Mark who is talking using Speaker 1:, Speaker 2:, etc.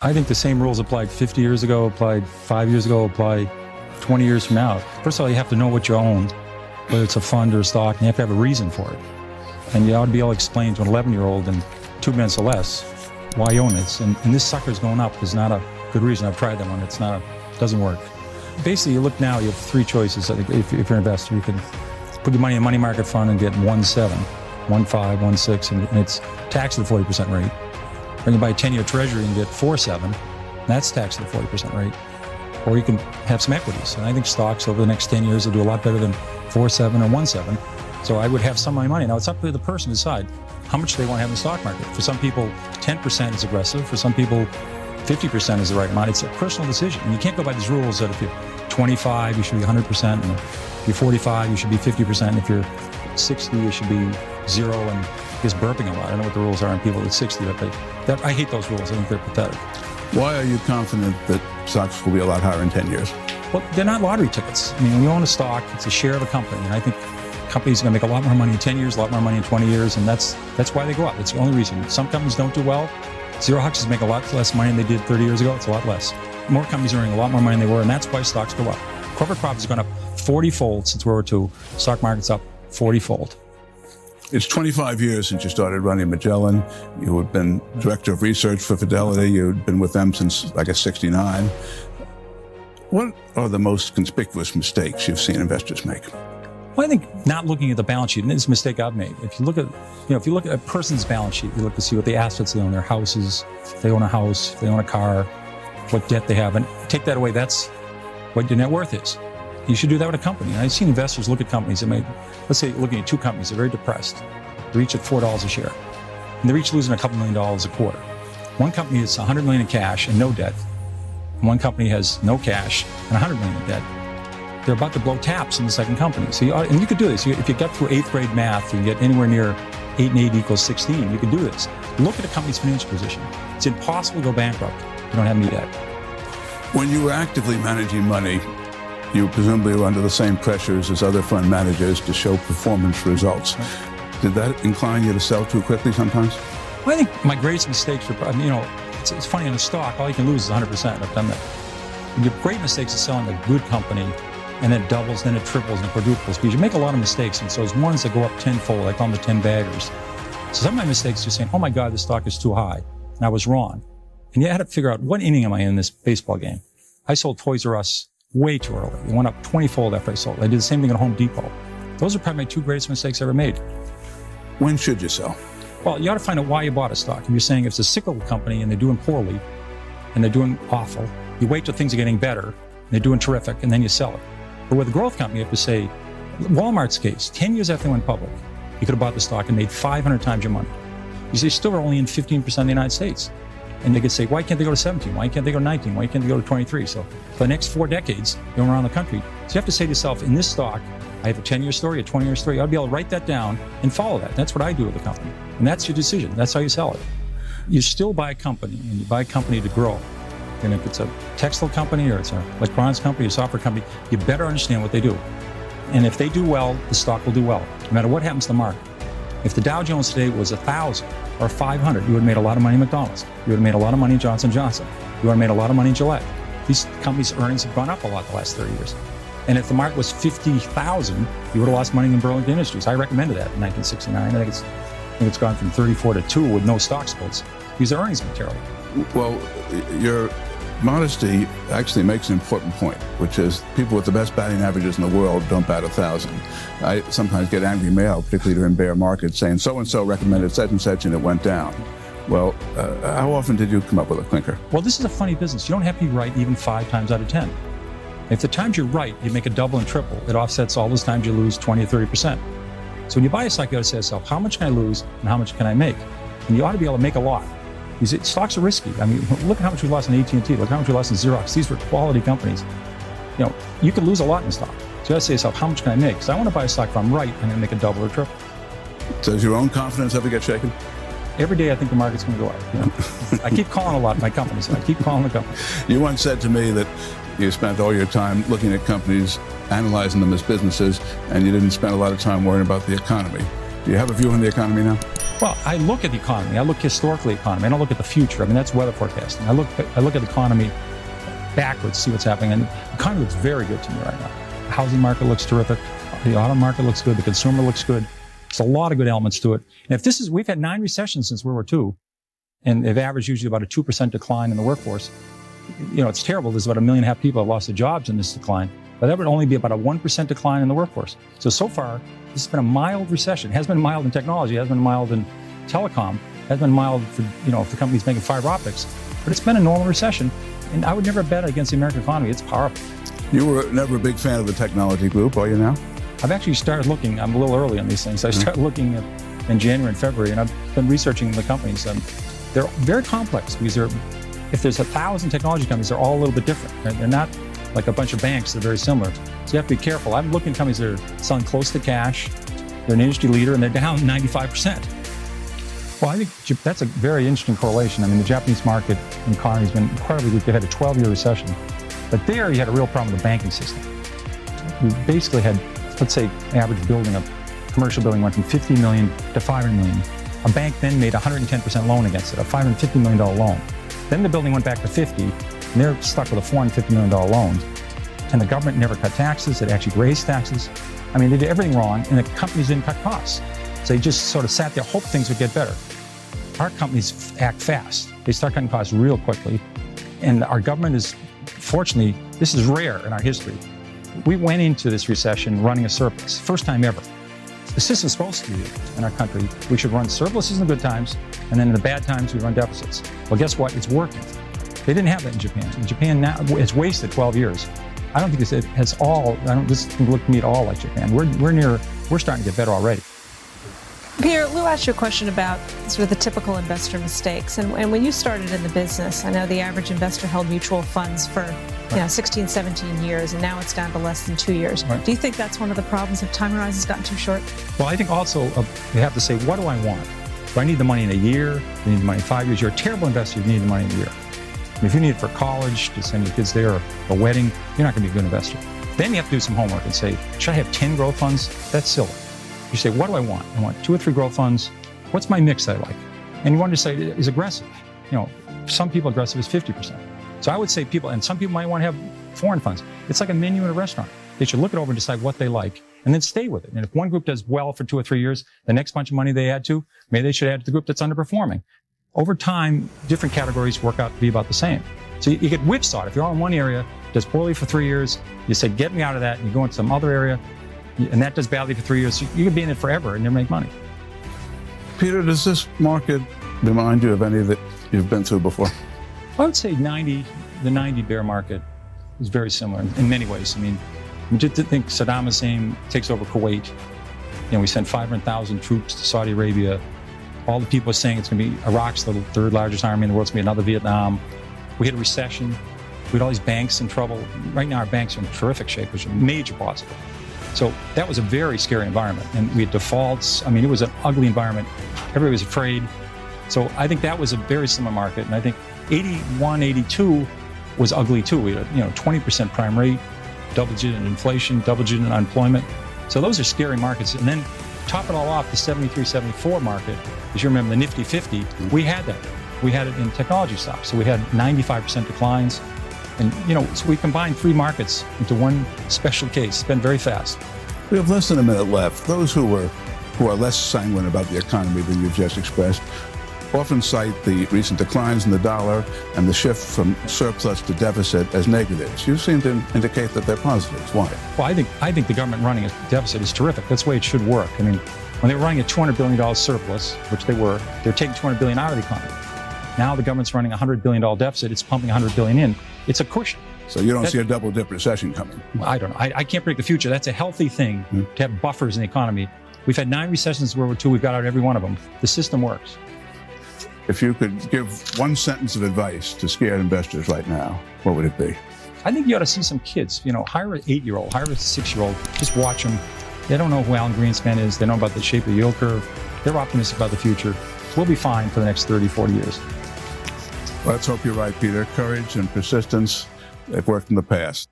Speaker 1: I think the same rules applied 50 years ago, applied 5 years ago, apply 20 years from now. First of all, you have to know what you own, whether it's a fund or a stock, and you have to have a reason for it. And you ought to be able to explain to an 11-year-old in 2 minutes or less why you own it. And this sucker's going up is not a good reason. I've tried that one. It doesn't work. Basically, you look now, you have three choices. I think if you're an investor, you can put your money in a money market fund and get 1.7, 1.5, 1.6, and it's taxed at the 40% rate. Or you can buy a 10-year treasury and get 4.7, and that's taxed at the 40% rate. Or you can have some equities. And I think stocks over the next 10 years will do a lot better than 4.7 or 1.7. So I would have some of my money. Now, it's up to the person to decide how much they want to have in the stock market. For some people, 10% is aggressive. For some people, 50% is the right amount. It's a personal decision. And you can't go by these rules that if you're 25, you should be 100%. And if you're 45, you should be 50%. If you're 60, you should be 0. And just burping a lot. I don't know what the rules are on people at 60, but I hate those rules. I think they're pathetic.
Speaker 2: Why are you confident that stocks will be a lot higher in 10 years?
Speaker 1: Well, they're not lottery tickets. I mean, when you own a stock, it's a share of a company. And I think companies are going to make a lot more money in 10 years, a lot more money in 20 years. And that's why they go up. That's the only reason. Some companies don't do well. Zero Huxes make a lot less money than they did 30 years ago. It's a lot less. More companies are earning a lot more money than they were. And that's why stocks go up. Corporate profits have gone up 40-fold since World War II. Stock market's up 40-fold.
Speaker 2: It's 25 years since you started running Magellan. You had been director of research for Fidelity. You'd been with them since, I guess, 69. What are the most conspicuous mistakes you've seen investors make?
Speaker 1: Well, I think not looking at the balance sheet, and this is a mistake I've made. If you look at a person's balance sheet, you look to see what the assets they own, their houses, if they own a house, if they own a car, what debt they have, and take that away, that's what your net worth is. You should do that with a company. And I've seen investors look at companies that made, let's say looking at two companies, they're very depressed. They're each at $4 a share. And they're each losing a couple $1 million a quarter. One company has $100 million in cash and no debt. And one company has no cash and $100 million in debt. They're about to blow taps in the second company. So you could do this. If you get through 8th grade math, you can get anywhere near 8 and 8 equals 16. You can do this. Look at a company's financial position. It's impossible to go bankrupt if you don't have any debt.
Speaker 2: When you were actively managing money, you presumably were under the same pressures as other fund managers to show performance results. Right. Did that incline you to sell too quickly sometimes?
Speaker 1: Well, I think my greatest mistakes were, it's funny, in a stock, all you can lose is 100%. I've done that. And your great mistakes is selling a good company, and then it doubles, then it triples, and it quadruples, because you make a lot of mistakes. And so there's ones that go up tenfold, I call them the 10 baggers. So some of my mistakes are saying, oh my God, this stock is too high. And I was wrong. And you had to figure out, what inning am I in this baseball game? I sold Toys R Us way too early. It went up 20-fold after I sold. I did the same thing at Home Depot. Those are probably my two greatest mistakes I ever made.
Speaker 2: When should you sell?
Speaker 1: Well, you ought to find out why you bought a stock. If you're saying if it's a cyclical company and they're doing poorly and they're doing awful, you wait till things are getting better and they're doing terrific and then you sell it. But with a growth company, you have to say, Walmart's case, 10 years after they went public, you could have bought the stock and made 500 times your money. You say, still are only in 15% of the United States. And they could say, why can't they go to 17? Why can't they go to 19? Why can't they go to 23? So for the next 4 decades, going around the country. So you have to say to yourself, in this stock, I have a 10-year story, a 20-year story. You ought to be able to write that down and follow that. That's what I do with the company. And that's your decision. That's how you sell it. You still buy a company, and you buy a company to grow. And if it's a textile company or it's an electronics company or software company, you better understand what they do. And if they do well, the stock will do well, no matter what happens to the market. If the Dow Jones today was 1,000 or 500, you would have made a lot of money in McDonald's. You would have made a lot of money in Johnson & Johnson. You would have made a lot of money in Gillette. These companies' earnings have gone up a lot the last 30 years. And if the market was 50,000, you would have lost money in Burlington Industries. I recommended that in 1969. I think it's gone from 34 to 2 with no stock splits. Because their earnings have been terrible.
Speaker 2: Well, your modesty actually makes an important point, which is people with the best batting averages in the world don't bat 1,000. I sometimes get angry mail, particularly during bear markets, saying so-and-so recommended such and such and it went down. Well, how often did you come up with a clinker?
Speaker 1: Well, this is a funny business. You don't have to be right even 5 times out of 10. If the times you're right, you make a double and triple. It offsets all those times you lose 20 or 30%. So when you buy a stock, you got to say to yourself, how much can I lose and how much can I make? And you ought to be able to make a lot. Because stocks are risky. I mean, look at how much we lost in AT&T. Look how much we lost in Xerox. These were quality companies. You can lose a lot in stock. So you got to say to yourself, how much can I make? Because I want to buy a stock, if I'm right, I'm going to make a double or triple.
Speaker 2: Does your own confidence ever get shaken?
Speaker 1: Every day I think the market's going to go up. I keep calling a lot of my companies. So I keep calling the company.
Speaker 2: You once said to me that you spent all your time looking at companies, analyzing them as businesses, and you didn't spend a lot of time worrying about the economy. Do you have a view on the economy now?
Speaker 1: Well, I look at the economy. I look historically at the economy. I don't look at the future. I mean, that's weather forecasting. I look at the economy backwards, see what's happening. And the economy looks very good to me right now. The housing market looks terrific. The auto market looks good. The consumer looks good. There's a lot of good elements to it. And we've had 9 recessions since World War II, and they've averaged usually about a 2% decline in the workforce. It's terrible. There's about 1.5 million people have lost their jobs in this decline, but that would only be about a 1% decline in the workforce. So far, this has been a mild recession. It has been mild in technology, it has been mild in telecom, it has been mild for, for companies making fiber optics, but it's been a normal recession. And I would never bet against the American economy. It's powerful.
Speaker 2: You were never a big fan of the technology group, are you now?
Speaker 1: I've actually started looking. I'm a little early on these things. I started looking in January and February, and I've been researching the companies. They're very complex because if there's 1,000 technology companies, they're all a little bit different. Right? They're not like a bunch of banks that are very similar. So you have to be careful. I'm looking at companies that are selling close to cash. They're an industry leader, and they're down 95%. Well, I think that's a very interesting correlation. I mean, the Japanese market and economy has been incredibly weak. They had a 12-year recession. But there, you had a real problem with the banking system. We basically had, let's say, average building, a commercial building went from 50 million to 500 million. A bank then made a 110% loan against it, a $550 million loan. Then the building went back to 50, and they're stuck with a $450 million loan. And the government never cut taxes. It actually raised taxes. I mean, they did everything wrong, and the companies didn't cut costs. So they just sort of sat there, hoped things would get better. Our companies act fast. They start cutting costs real quickly. And our government is, fortunately, this is rare in our history. We went into this recession running a surplus, first time ever. The system's supposed to be in our country. We should run surpluses in the good times, and then in the bad times, we run deficits. Well, guess what? It's working. They didn't have that in Japan. In Japan now, it's wasted 12 years. I don't think this doesn't look to me at all like Japan. We're starting to get better already.
Speaker 3: Peter, Lou asked you a question about sort of the typical investor mistakes. And when you started in the business, I know the average investor held mutual funds for 16, 17 years, and now it's down to less than 2 years.
Speaker 1: Right.
Speaker 3: Do you think that's one of the problems if time horizon's gotten too short?
Speaker 1: Well, I think also you have to say, what do I want? Do I need the money in a year? Do I need the money in 5 years? You're a terrible investor if you need the money in a year. I mean, if you need it for college, to send your kids there, or a wedding, you're not going to be a good investor. Then you have to do some homework and say, should I have 10 growth funds? That's silly. You say, what do I want? I want 2 or 3 growth funds. What's my mix that I like? And you want to say is aggressive. Some people aggressive is 50%. So I would say and some people might want to have foreign funds. It's like a menu in a restaurant. They should look it over and decide what they like and then stay with it. And if one group does well for 2 or 3 years, the next bunch of money they add to, maybe they should add to the group that's underperforming. Over time, different categories work out to be about the same. So you get whipsawed. If you're on one area, does poorly for 3 years, you say, get me out of that, and you go into some other area, and that does badly for 3 years. You could be in it forever and never make money.
Speaker 2: Peter, does this market remind you of any that you've been through before?
Speaker 1: I would say the 90 bear market is very similar in many ways. I mean, we did think Saddam Hussein takes over Kuwait. We sent 500,000 troops to Saudi Arabia. All the people are saying it's going to be Iraq's the 3rd largest army in the world. It's going to be another Vietnam. We had a recession. We had all these banks in trouble. Right now, our banks are in terrific shape, which is a major positive. So that was a very scary environment. And we had defaults. I mean, it was an ugly environment. Everybody was afraid. So I think that was a very similar market. And I think 81, 82 was ugly too. We had 20% prime rate, double-digit inflation, double-digit unemployment. So those are scary markets. And then top it all off, the 73, 74 market, as you remember, the Nifty 50, we had that. We had it in technology stocks. So we had 95% declines. And, so we combined 3 markets into one special case. It's been very fast.
Speaker 2: We have less than a minute left. Those who are less sanguine about the economy than you've just expressed often cite the recent declines in the dollar and the shift from surplus to deficit as negatives. You seem to indicate that they're positives. Why?
Speaker 1: Well, I think the government running a deficit is terrific. That's the way it should work. I mean, when they were running a $200 billion surplus, which they're taking $200 billion out of the economy. Now the government's running a $100 billion deficit. It's pumping $100 billion in. It's a cushion.
Speaker 2: So you don't see a double-dip recession coming?
Speaker 1: I don't know. I can't predict the future. That's a healthy thing to have buffers in the economy. We've had 9 recessions in World War II. We've got out every one of them. The system works.
Speaker 2: If you could give one sentence of advice to scared investors right now, what would it be?
Speaker 1: I think you ought to see some kids. Hire an 8-year-old, hire a 6-year-old. Just watch them. They don't know who Alan Greenspan is. They know about the shape of the yield curve. They're optimistic about the future. We'll be fine for the next 30, 40 years.
Speaker 2: Let's hope you're right, Peter. Courage and persistence, they've worked in the past.